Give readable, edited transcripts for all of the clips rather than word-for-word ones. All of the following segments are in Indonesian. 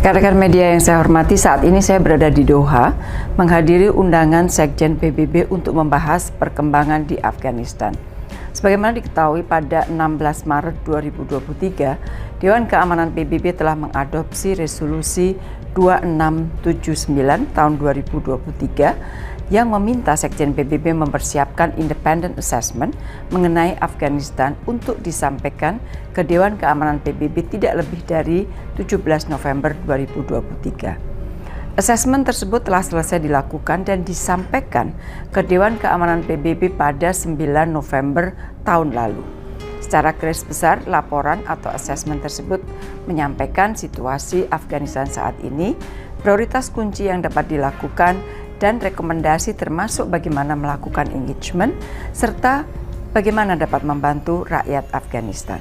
Rekan-rekan media yang saya hormati, saat ini saya berada di Doha menghadiri undangan Sekjen PBB untuk membahas perkembangan di Afghanistan. Sebagaimana diketahui, pada 16 Maret 2023, Dewan Keamanan PBB telah mengadopsi resolusi 2679 tahun 2023 yang meminta Sekjen PBB mempersiapkan independent assessment mengenai Afghanistan untuk disampaikan ke Dewan Keamanan PBB tidak lebih dari 17 November 2023. Assessment tersebut telah selesai dilakukan dan disampaikan ke Dewan Keamanan PBB pada 9 November tahun lalu. Secara garis besar, laporan atau assessment tersebut menyampaikan situasi Afghanistan saat ini, prioritas kunci yang dapat dilakukan, dan rekomendasi termasuk bagaimana melakukan engagement, serta bagaimana dapat membantu rakyat Afghanistan.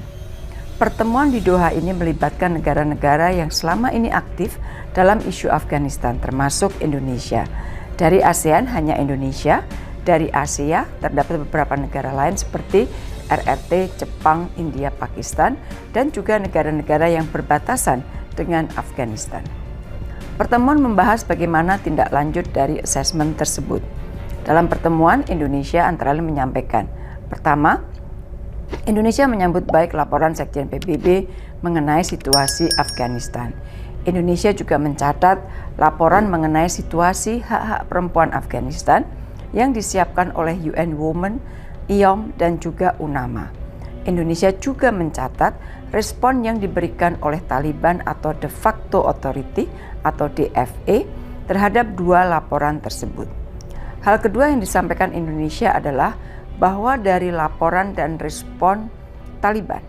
Pertemuan di Doha ini melibatkan negara-negara yang selama ini aktif dalam isu Afghanistan, termasuk Indonesia. Dari ASEAN hanya Indonesia, dari Asia terdapat beberapa negara lain seperti RRT, Jepang, India, Pakistan, dan juga negara-negara yang berbatasan dengan Afghanistan. Pertemuan membahas bagaimana tindak lanjut dari asesmen tersebut. Dalam pertemuan, Indonesia antara lain menyampaikan, pertama, Indonesia menyambut baik laporan Sekjen PBB mengenai situasi Afghanistan. Indonesia juga mencatat laporan mengenai situasi hak-hak perempuan Afghanistan yang disiapkan oleh UN Women, IOM, dan juga UNAMA. Indonesia juga mencatat respon yang diberikan oleh Taliban atau De facto Authority atau DFA terhadap dua laporan tersebut. Hal kedua yang disampaikan Indonesia adalah bahwa dari laporan dan respon Taliban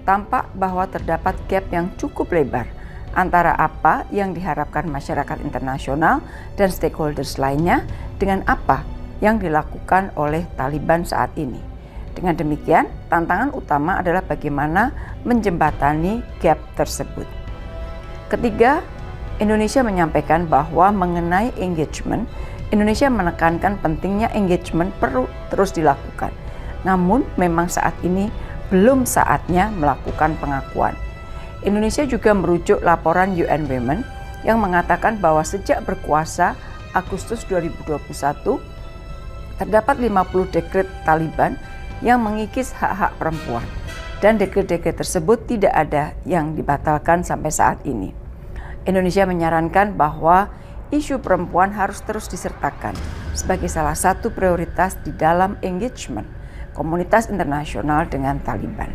tampak bahwa terdapat gap yang cukup lebar antara apa yang diharapkan masyarakat internasional dan stakeholders lainnya dengan apa yang dilakukan oleh Taliban saat ini. Dengan demikian, tantangan utama adalah bagaimana menjembatani gap tersebut. Ketiga, Indonesia menyampaikan bahwa mengenai engagement, Indonesia menekankan pentingnya engagement perlu terus dilakukan. Namun, memang saat ini belum saatnya melakukan pengakuan. Indonesia juga merujuk laporan UN Women yang mengatakan bahwa sejak berkuasa Agustus 2021, terdapat 50 dekret Taliban yang mengikis hak-hak perempuan, dan dekret-dekret tersebut tidak ada yang dibatalkan sampai saat ini. Indonesia menyarankan bahwa isu perempuan harus terus disertakan sebagai salah satu prioritas di dalam engagement komunitas internasional dengan Taliban.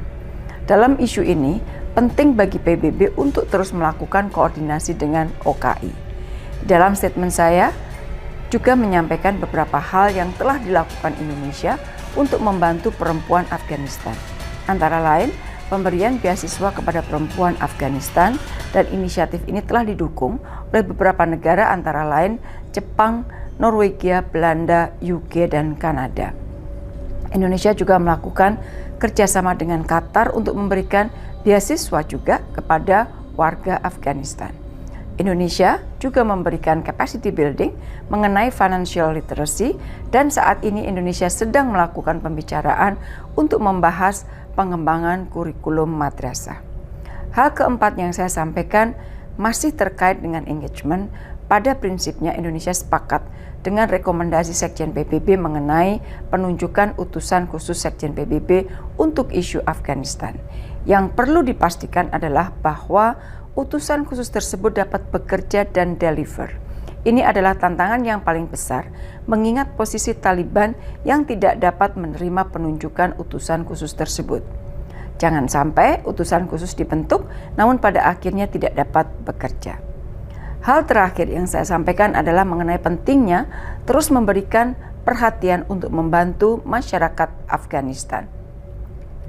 Dalam isu ini, penting bagi PBB untuk terus melakukan koordinasi dengan OKI. Dalam statement saya juga menyampaikan beberapa hal yang telah dilakukan Indonesia untuk membantu perempuan Afghanistan. Antara lain, pemberian beasiswa kepada perempuan Afghanistan, dan inisiatif ini telah didukung oleh beberapa negara antara lain Jepang, Norwegia, Belanda, UK, dan Kanada. Indonesia juga melakukan kerjasama dengan Qatar untuk memberikan beasiswa juga kepada warga Afghanistan. Indonesia juga memberikan capacity building mengenai financial literacy, dan saat ini Indonesia sedang melakukan pembicaraan untuk membahas pengembangan kurikulum madrasah. Hal keempat yang saya sampaikan masih terkait dengan engagement. Pada prinsipnya Indonesia sepakat dengan rekomendasi Sekjen PBB mengenai penunjukan utusan khusus Sekjen PBB untuk isu Afghanistan. Yang perlu dipastikan adalah bahwa utusan khusus tersebut dapat bekerja dan deliver. Ini adalah tantangan yang paling besar, mengingat posisi Taliban yang tidak dapat menerima penunjukan utusan khusus tersebut. Jangan sampai utusan khusus dibentuk, namun pada akhirnya tidak dapat bekerja. Hal terakhir yang saya sampaikan adalah mengenai pentingnya terus memberikan perhatian untuk membantu masyarakat Afghanistan.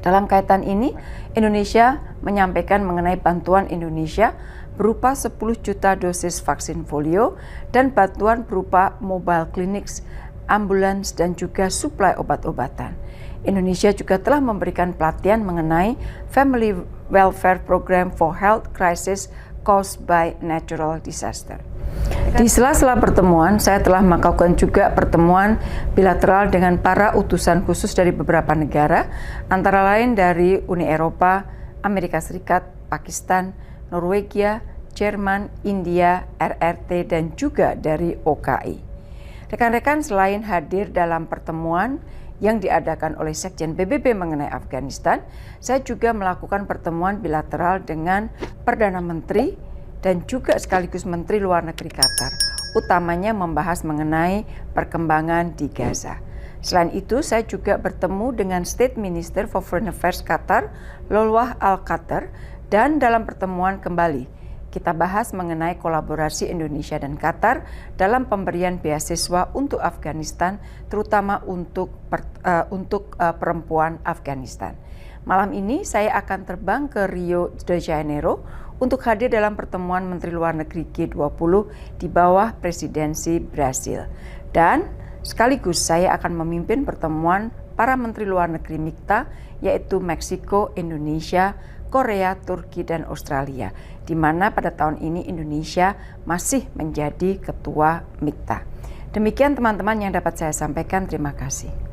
Dalam kaitan ini, Indonesia menyampaikan mengenai bantuan Indonesia berupa 10 juta dosis vaksin polio dan bantuan berupa mobile clinics, ambulans, dan juga suplai obat-obatan. Indonesia juga telah memberikan pelatihan mengenai Family Welfare Program for Health Crisis Caused by Natural Disaster. Di sela-sela pertemuan, saya telah melakukan juga pertemuan bilateral dengan para utusan khusus dari beberapa negara, antara lain dari Uni Eropa, Amerika Serikat, Pakistan, Norwegia, Jerman, India, RRT, dan juga dari OKI. Rekan-rekan, selain hadir dalam pertemuan yang diadakan oleh Sekjen PBB mengenai Afghanistan, saya juga melakukan pertemuan bilateral dengan Perdana Menteri dan juga sekaligus Menteri Luar Negeri Qatar, utamanya membahas mengenai perkembangan di Gaza. Selain itu, saya juga bertemu dengan State Minister for Foreign Affairs Qatar, Lolwah Al-Qatar, dan dalam pertemuan kembali kita bahas mengenai kolaborasi Indonesia dan Qatar dalam pemberian beasiswa untuk Afghanistan, terutama untuk perempuan Afghanistan. Malam ini saya akan terbang ke Rio de Janeiro untuk hadir dalam pertemuan Menteri Luar Negeri G20 di bawah presidensi Brasil. Dan sekaligus saya akan memimpin pertemuan para Menteri Luar Negeri MIKTA, yaitu Meksiko, Indonesia, Korea, Turki, dan Australia, di mana pada tahun ini Indonesia masih menjadi ketua MIKTA. Demikian teman-teman yang dapat saya sampaikan, terima kasih.